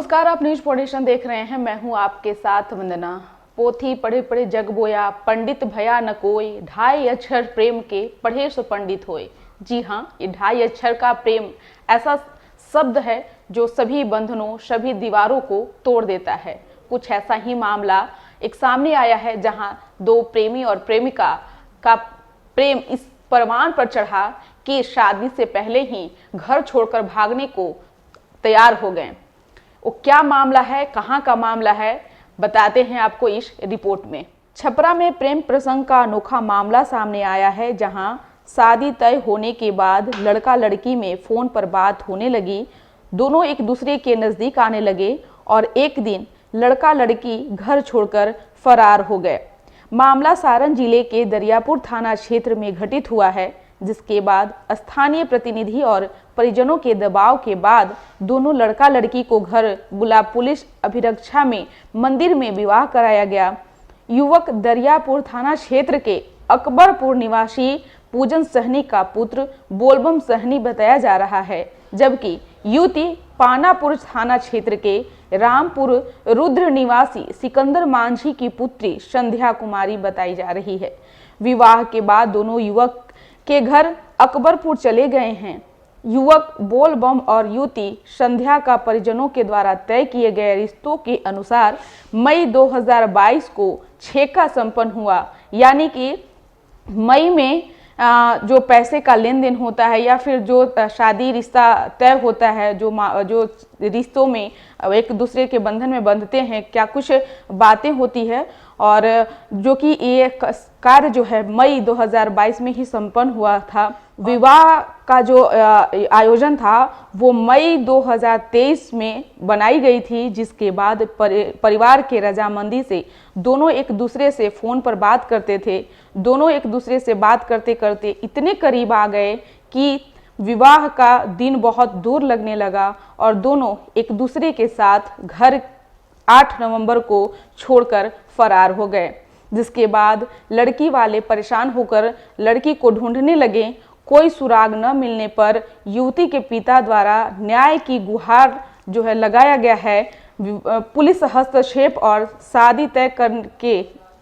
नमस्कार, आप न्यूज पॉडेशन देख रहे हैं। मैं हूं आपके साथ वंदना। पोथी पढ़े पढ़े जग बोया, पंडित भया न कोई, ढाई अक्षर प्रेम के पढ़े सो पंडित होए। जी हाँ, ये ढाई अक्षर का प्रेम ऐसा शब्द है जो सभी बंधनों, सभी दीवारों को तोड़ देता है। कुछ ऐसा ही मामला एक सामने आया है जहां दो प्रेमी और प्रेमिका का प्रेम इस परवान पर चढ़ा कि शादी से पहले ही घर छोड़कर भागने को तैयार हो गए। वो क्या मामला है, कहाँ का मामला है, बताते हैं आपको इस रिपोर्ट में। छपरा में प्रेम प्रसंग का अनोखा मामला सामने आया है, जहां शादी तय होने के बाद लड़का लड़की में फोन पर बात होने लगी। दोनों एक दूसरे के नजदीक आने लगे और एक दिन लड़का लड़की घर छोड़कर फरार हो गए। मामला सारण जिले के दरियापुर थाना क्षेत्र में घटित हुआ है, जिसके बाद स्थानीय प्रतिनिधि और परिजनों के दबाव के बाद दोनों लड़का लड़की को घर बुला पुलिस अभिरक्षा में मंदिर में विवाह कराया गया। युवक दरियापुर थाना क्षेत्र के अकबरपुर निवासी पूजन सहनी का पुत्र बोलबम सहनी बताया जा रहा है, जबकि युवती पानापुर थाना क्षेत्र के रामपुर रुद्र निवासी सिकंदर मांझी की पुत्री संध्या कुमारी बताई जा रही है। विवाह के बाद दोनों युवक के घर अकबरपुर चले गए हैं। युवक बोलबम और युवती संध्या का परिजनों के द्वारा तय किए गए रिश्तों के अनुसार मई 2022 को छेका संपन्न हुआ, यानी कि मई में जो पैसे का लेन देन होता है या फिर जो शादी रिश्ता तय होता है, जो रिश्तों में एक दूसरे के बंधन में बंधते हैं, क्या कुछ बातें होती है, और जो कि ये कार्य जो है मई 2022 में ही संपन्न हुआ था। विवाह का जो आयोजन था वो मई 2023 में बनाई गई थी, जिसके बाद परिवार के रजामंदी से दोनों एक दूसरे से फ़ोन पर बात करते थे। दोनों एक दूसरे से बात करते करते इतने करीब आ गए कि विवाह का दिन बहुत दूर लगने लगा और दोनों एक दूसरे के साथ घर 8 नवंबर को छोड़कर फरार हो गए। जिसके बाद लड़की वाले परेशान होकर लड़की को ढूंढने लगे। कोई सुराग न मिलने पर युवती के पिता द्वारा न्याय की गुहार जो है लगाया गया है। पुलिस हस्तक्षेप और शादी तय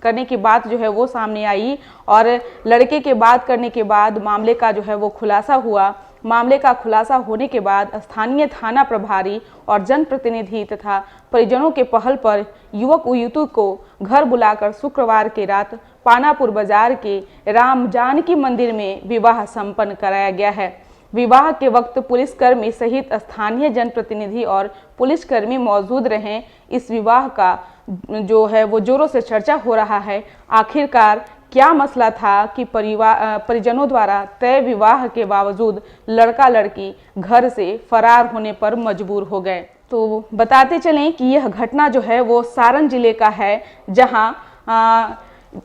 करने की बात जो है वो सामने आई और लड़के के बात करने के बाद मामले का जो है वो खुलासा हुआ। मामले का खुलासा होने के बाद स्थानीय थाना प्रभारी और जनप्रतिनिधि तथा परिजनों के पहल पर युवक व युवती को घर बुलाकर शुक्रवार की रात पानापुर बाजार के राम जानकी मंदिर में विवाह संपन्न कराया गया है। विवाह के वक्त पुलिसकर्मी सहित स्थानीय जनप्रतिनिधि और पुलिसकर्मी मौजूद रहे। इस विवाह का जो है वो जोरों से चर्चा हो रहा है। आखिरकार क्या मसला था कि परिजनों द्वारा तय विवाह के बावजूद लड़का लड़की घर से फरार होने पर मजबूर हो गए। तो बताते चलें कि यह घटना जो है वो सारण जिले का है, जहां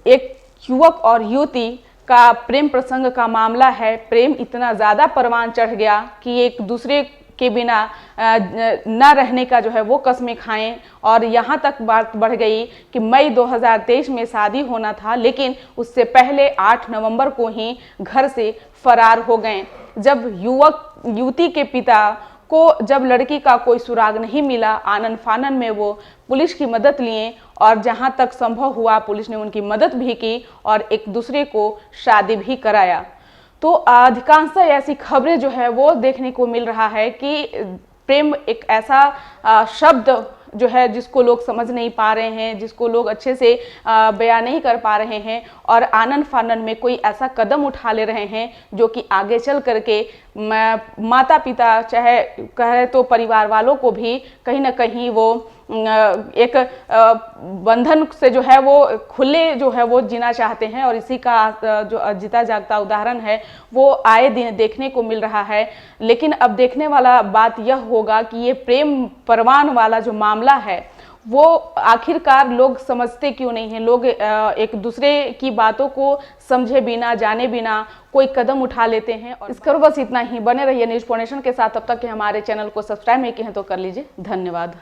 एक युवक और युवती का प्रेम प्रसंग का मामला है। प्रेम इतना ज़्यादा परवान चढ़ गया कि एक दूसरे के बिना न रहने का जो है वो कस्में खाएं, और यहाँ तक बात बढ़ गई कि मई 2023 में शादी होना था, लेकिन उससे पहले 8 नवंबर को ही घर से फरार हो गए। जब युवती के पिता को जब लड़की का कोई सुराग नहीं मिला, आनन फानन में वो पुलिस की मदद लिए और जहाँ तक संभव हुआ पुलिस ने उनकी मदद भी की और एक दूसरे को शादी भी कराया। तो अधिकांशतः ऐसी खबरें जो है वो देखने को मिल रहा है कि प्रेम एक ऐसा शब्द जो है जिसको लोग समझ नहीं पा रहे हैं, जिसको लोग अच्छे से बयान नहीं कर पा रहे हैं, और आनन फानन में कोई ऐसा कदम उठा ले रहे हैं जो कि आगे चल करके माता पिता चाहे कहे तो परिवार वालों को भी कहीं ना कहीं वो एक बंधन से जो है वो खुले जो है वो जीना चाहते हैं। और इसी का जो जीता जागता उदाहरण है वो आए दिन देखने को मिल रहा है। लेकिन अब देखने वाला बात यह होगा कि ये प्रेम परवान वाला जो मामला है वो आखिरकार लोग समझते क्यों नहीं हैं। लोग एक दूसरे की बातों को समझे बिना, जाने बिना कोई कदम उठा लेते हैं। और इसका बस इतना ही। बने रहिए न्यूज पॉडेशन के साथ। तब तक कि हमारे चैनल को सब्सक्राइब नहीं किए हैं तो कर लीजिए। धन्यवाद।